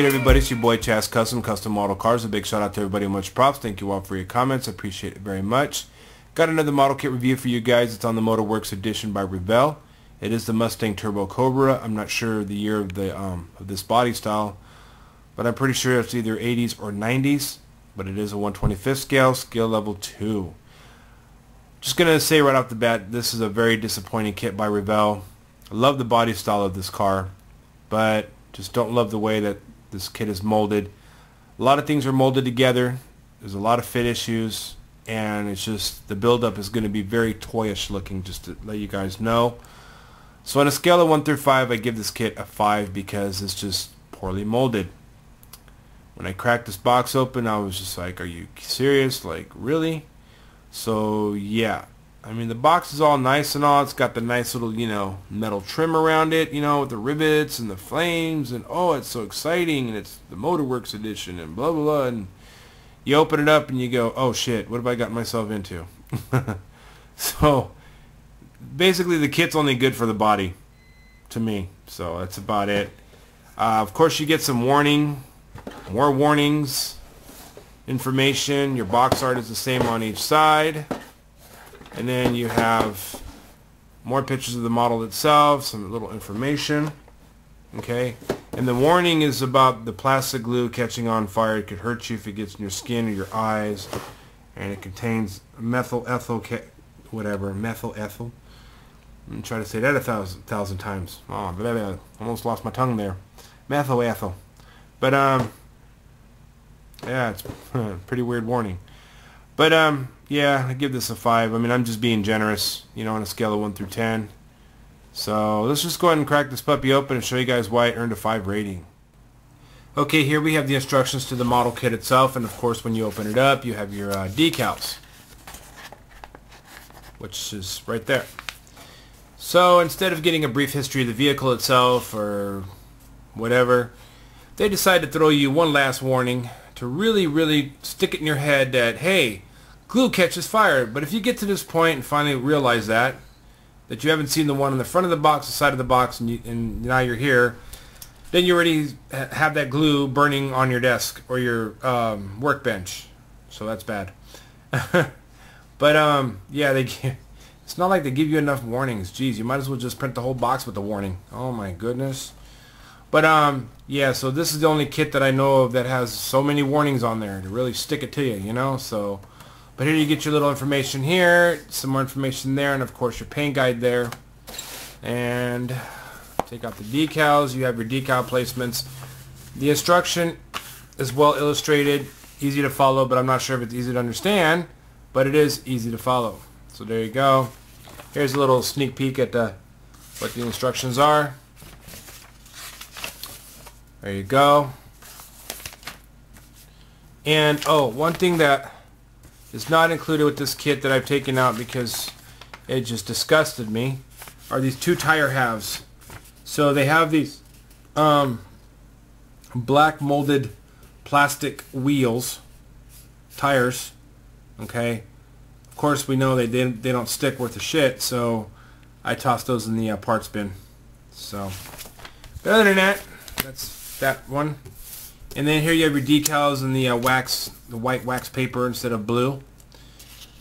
good, everybody? It's your boy Chaz Custom Model Cars. A big shout out to everybody. Much props. Thank you all for your comments. I appreciate it very much. Got another model kit review for you guys. It's on the Motorworks edition by Revell. It is the Mustang Turbo Cobra. I'm not sure the year of the of this body style, but I'm pretty sure it's either 80s or 90s. But it is a 1/25th scale, scale level 2. Just gonna say right off the bat, this is a very disappointing kit by Revell. I love the body style of this car, but just don't love the way that this kit is molded. A lot of things are molded together. There's a lot of fit issues, and it's just the buildup is going to be very toyish looking, just to let you guys know. So on a scale of 1 through 5, I give this kit a 5 because it's just poorly molded. When I cracked this box open, I was just like, are you serious? Like, really? So yeah, I mean, the box is all nice and all. It's got the nice little, metal trim around it, with the rivets and the flames, and oh, it's so exciting, and it's the Motorworks edition, and blah, blah, blah, and you open it up and you go, oh shit, what have I gotten myself into? So, basically the kit's only good for the body, to me, so that's about it. Of course, you get some more warnings, information. Your box art is the same on each side. And then you have more pictures of the model itself, some little information. Okay, and the warning is about the plastic glue catching on fire. It could hurt you if it gets in your skin or your eyes. And it contains methyl ethyl. I'm trying to say that a thousand times. Oh, blah, blah, almost lost my tongue there. Methyl ethyl. But yeah, it's a pretty weird warning. But yeah, I give this a 5. I mean, I'm just being generous, on a scale of 1 through 10. So let's just go ahead and crack this puppy open and show you guys why it earned a 5 rating. Okay, here we have the instructions to the model kit itself, and of course when you open it up, you have your decals, which is right there. So instead of getting a brief history of the vehicle itself or whatever, they decide to throw you one last warning to really, really stick it in your head that, hey, glue catches fire. But if you get to this point and finally realize that you haven't seen the one on the front of the box, the side of the box, and now you're here, then you already have that glue burning on your desk or your workbench. So that's bad. But yeah, it's not like they give you enough warnings. Geez, you might as well just print the whole box with the warning. Oh my goodness. But yeah, so this is the only kit that I know of that has so many warnings on there to really stick it to you, so. But here you get your little information here, some more information there, and of course your paint guide there. And take out the decals. You have your decal placements. The instruction is well illustrated, easy to follow, but I'm not sure if it's easy to understand, but it is easy to follow. So there you go. Here's a little sneak peek at what the instructions are. There you go. And oh, one thing that is not included with this kit that I've taken out because it just disgusted me are these 2 tire halves. So they have these black molded plastic wheels, tires. Okay. Of course, we know they don't stick worth a shit, so I tossed those in the parts bin. So, but other than that, that's that one. And then here you have your decals in the white wax paper instead of blue.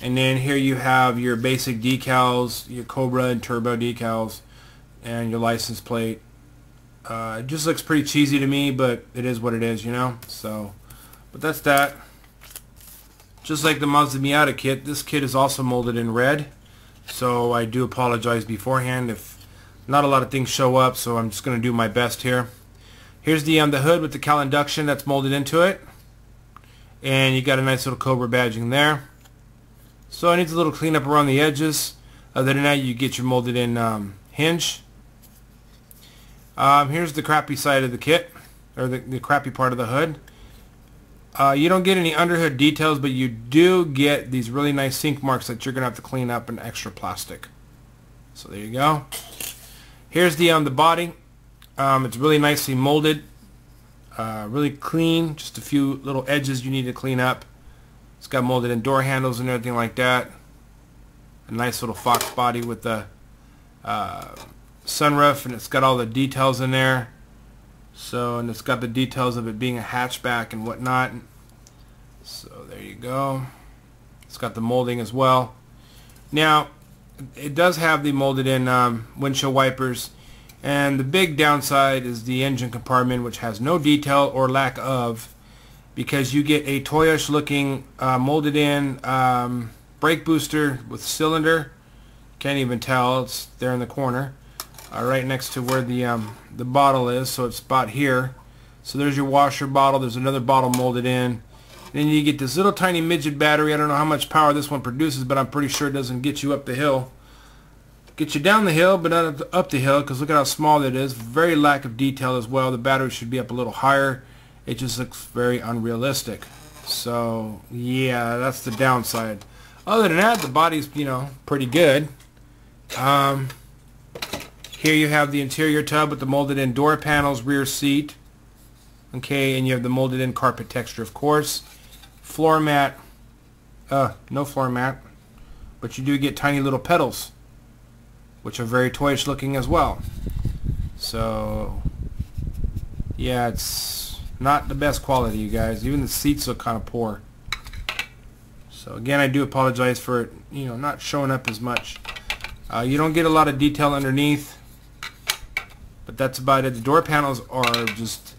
And then here you have your basic decals, your Cobra and Turbo decals, and your license plate. It just looks pretty cheesy to me, but it is what it is, So, but that's that. Just like the Mazda Miata kit, this kit is also molded in red. So I do apologize beforehand if not a lot of things show up, so I'm just going to do my best here. Here's the hood with the cal induction that's molded into it. And you got a nice little Cobra badging there. So it needs a little cleanup around the edges. Other than that, you get your molded in hinge. Here's the crappy side of the kit, or the crappy part of the hood. You don't get any underhood details, but you do get these really nice sink marks that you're going to have to clean up in extra plastic. So there you go. Here's the body. It's really nicely molded, really clean, just a few little edges you need to clean up. It's got molded in door handles and everything like that. A nice little Fox body with the sunroof, and it's got all the details in there. So, and it's got the details of it being a hatchback and whatnot. So there you go. It's got the molding as well. Now, it does have the molded in windshield wipers, and the big downside is the engine compartment, which has no detail or lack of, because you get a toyish looking molded in brake booster with cylinder. Can't even tell, it's there in the corner, right next to where the bottle is, so it's about here. So there's your washer bottle. There's another bottle molded in. Then you get this little tiny midget battery. I don't know how much power this one produces, but I'm pretty sure it doesn't get you up the hill. Get you down the hill, but not up the hill, because look at how small it is. Very lack of detail as well. The battery should be up a little higher. It just looks very unrealistic. So yeah, that's the downside. Other than that, the body's, you know, pretty good. Here you have the interior tub with the molded in door panels, rear seat. Okay, and you have the molded in carpet texture, of course. Floor mat, no floor mat, but you do get tiny little pedals, which are very toyish looking as well. So yeah, it's not the best quality, you guys. Even the seats look kind of poor. So again, I do apologize for it, you know, not showing up as much. You don't get a lot of detail underneath, but that's about it. The door panels are just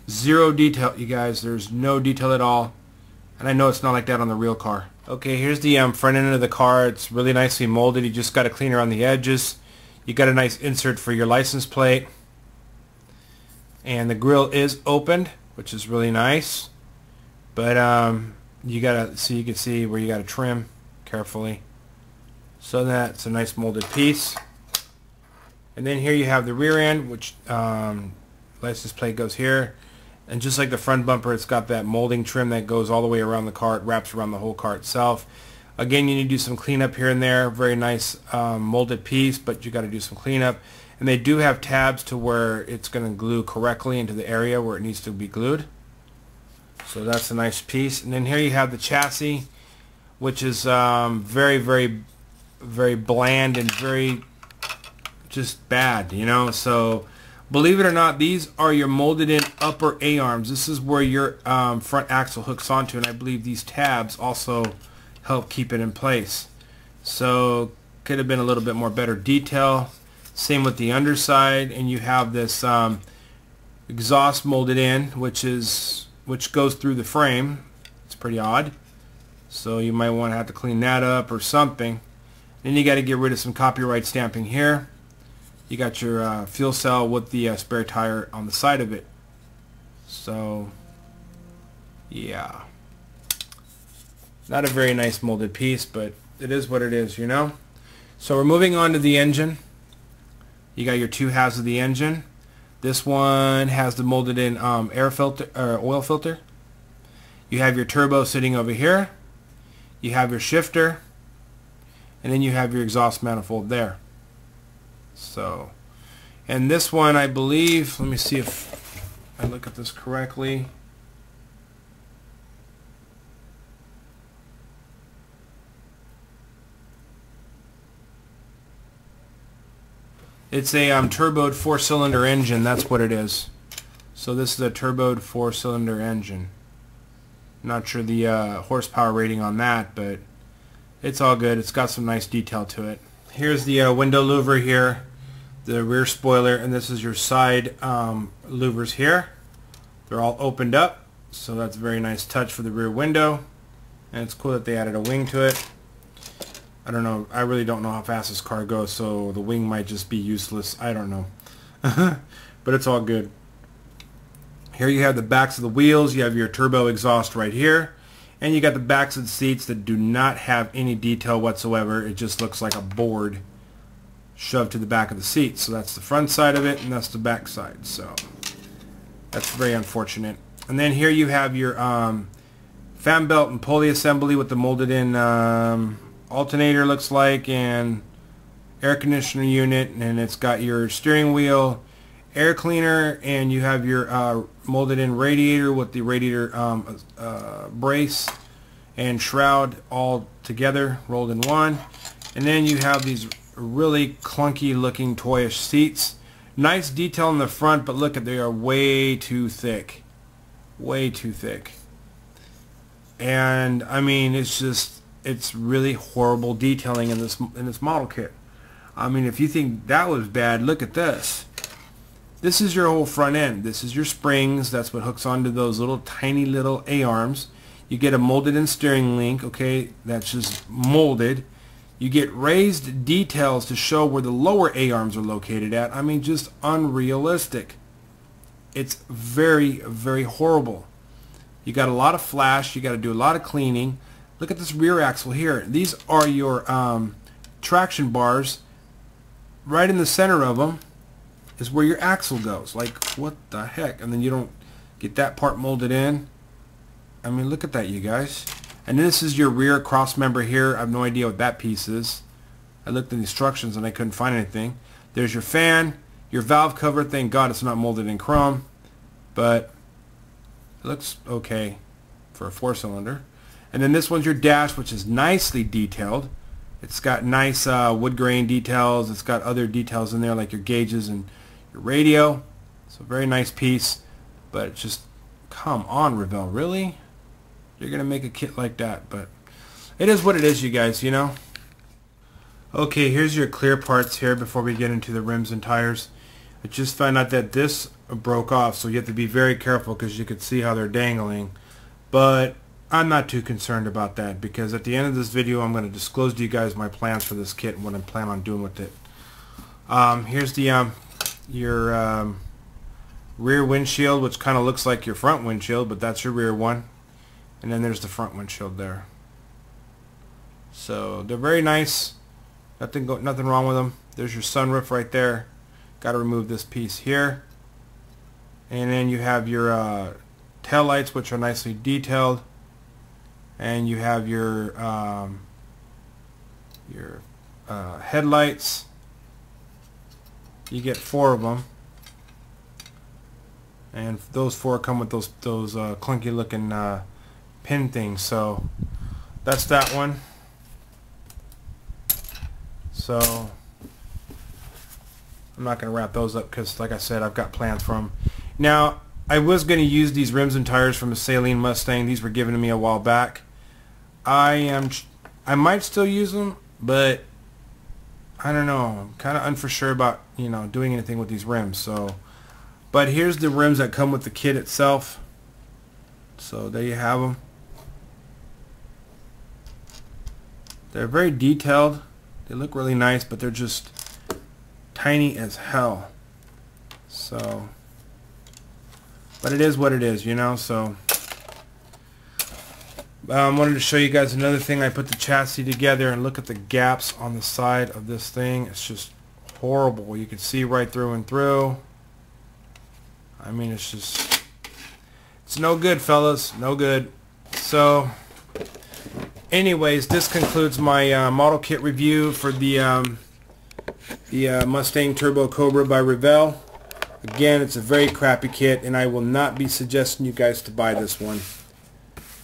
zero detail, you guys. There's no detail at all, and I know it's not like that on the real car. Okay, here's the front end of the car. It's really nicely molded. You just got to clean around the edges. You got a nice insert for your license plate, and the grill is opened, which is really nice. But you gotta see, you can see where you got to trim carefully. So that's a nice molded piece. And then here you have the rear end, which license plate goes here. And just like the front bumper, it's got that molding trim that goes all the way around the car. It wraps around the whole car itself. Again, you need to do some cleanup here and there. Very nice molded piece, but you got to do some cleanup. And they do have tabs to where it's going to glue correctly into the area where it needs to be glued. So that's a nice piece. And then here you have the chassis, which is very, very, very bland and very just bad, you know. So believe it or not, these are your molded in upper A-arms. This is where your front axle hooks onto, and I believe these tabs also help keep it in place. So could have been a little bit more better detail. Same with the underside, and you have this exhaust molded in, which goes through the frame. It's pretty odd. So you might want to have to clean that up or something. Then you got to get rid of some copyright stamping here. You got your fuel cell with the spare tire on the side of it. So yeah, not a very nice molded piece, but it is what it is, you know. So we're moving on to the engine. You got your two halves of the engine. This one has the molded in air filter or oil filter. You have your turbo sitting over here. You have your shifter, and then you have your exhaust manifold there. So, and this one, I believe, let me see if I look at this correctly. It's a turboed 4-cylinder engine. That's what it is. So this is a turboed 4-cylinder engine. Not sure the horsepower rating on that, but it's all good. It's got some nice detail to it. Here's the window louver here, the rear spoiler, and this is your side louvers here. They're all opened up, so that's a very nice touch for the rear window. And it's cool that they added a wing to it. I don't know. I really don't know how fast this car goes, so the wing might just be useless. I don't know. But it's all good. Here you have the backs of the wheels. You have your turbo exhaust right here. And you got the backs of the seats that do not have any detail whatsoever. It just looks like a board shoved to the back of the seat. So that's the front side of it, and that's the back side. So that's very unfortunate. And then here you have your fan belt and pulley assembly with the molded in alternator, looks like, and air conditioner unit, and it's got your steering wheel, air cleaner, and you have your molded in radiator with the radiator brace and shroud all together rolled in one. And then you have these really clunky looking toyish seats. Nice detail in the front, but look at, they are way too thick. Way too thick. And I mean, it's really horrible detailing in this model kit. I mean, if you think that was bad, look at this. This is your whole front end. This is your springs. That's what hooks onto those little tiny little A-arms. You get a molded in steering link, okay? That's just molded. You get raised details to show where the lower A-arms are located at. I mean, just unrealistic. It's very, very horrible. You got a lot of flash. You got to do a lot of cleaning. Look at this rear axle here. These are your traction bars. Right in the center of them is where your axle goes. Like, what the heck? And then you don't get that part molded in. I mean, look at that, you guys. And this is your rear cross member here. I have no idea what that piece is. I looked in the instructions and I couldn't find anything. There's your fan, your valve cover. Thank God it's not molded in chrome, but it looks okay for a 4-cylinder. And then this one's your dash, which is nicely detailed. It's got nice wood grain details. It's got other details in there like your gauges and your radio. It's a very nice piece, but it's just, come on, Revell, really? You're going to make a kit like that, but it is what it is, you guys, you know. Okay, here's your clear parts here before we get into the rims and tires. I just found out that this broke off, so you have to be very careful because you could see how they're dangling. But I'm not too concerned about that because at the end of this video I'm going to disclose to you guys my plans for this kit and what I plan on doing with it. Here's the your rear windshield, which kind of looks like your front windshield, but that's your rear one. And then there's the front windshield there. So they're very nice. Nothing wrong with them. There's your sunroof right there. Got to remove this piece here. And then you have your tail lights, which are nicely detailed. And you have your headlights. You get 4 of them. And those 4 come with those clunky looking pin things. So that's that one. So I'm not going to wrap those up because, like I said, I've got plans for them. Now, I was going to use these rims and tires from a Saline Mustang. These were given to me a while back. I might still use them, but I don't know. I'm kind of unsure about, you know, doing anything with these rims. So, but here's the rims that come with the kit itself. So there you have them. They're very detailed. They look really nice, but they're just tiny as hell. So, but it is what it is, you know. So wanted to show you guys another thing. I put the chassis together and look at the gaps on the side of this thing. It's just horrible. You can see right through and through. I mean, it's just, it's no good, fellas. No good. So anyways, this concludes my model kit review for the Mustang Turbo Cobra by Revell. Again, it's a very crappy kit, and I will not be suggesting you guys to buy this one,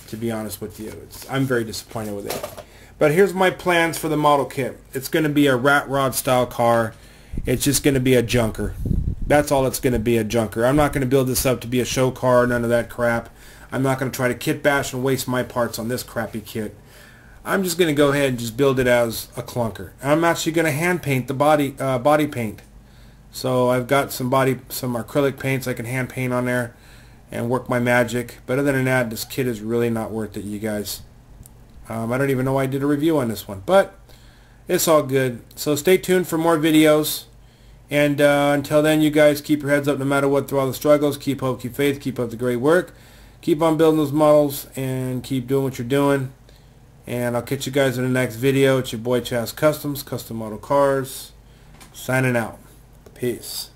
to be honest with you. I'm very disappointed with it. But here's my plans for the model kit. It's going to be a rat rod style car. It's just going to be a junker. That's all it's going to be, a junker. I'm not going to build this up to be a show car, none of that crap. I'm not going to try to kit bash and waste my parts on this crappy kit. I'm just going to go ahead and just build it as a clunker. I'm actually going to hand paint the body paint. So I've got some acrylic paints I can hand paint on there and work my magic. But other than that, this kit is really not worth it, you guys. I don't even know why I did a review on this one, but it's all good. So stay tuned for more videos. And until then, you guys keep your heads up no matter what through all the struggles. Keep hope, keep faith, keep up the great work. Keep on building those models and keep doing what you're doing. And I'll catch you guys in the next video. It's your boy Chaz Customs, Custom Model Cars, signing out. Peace.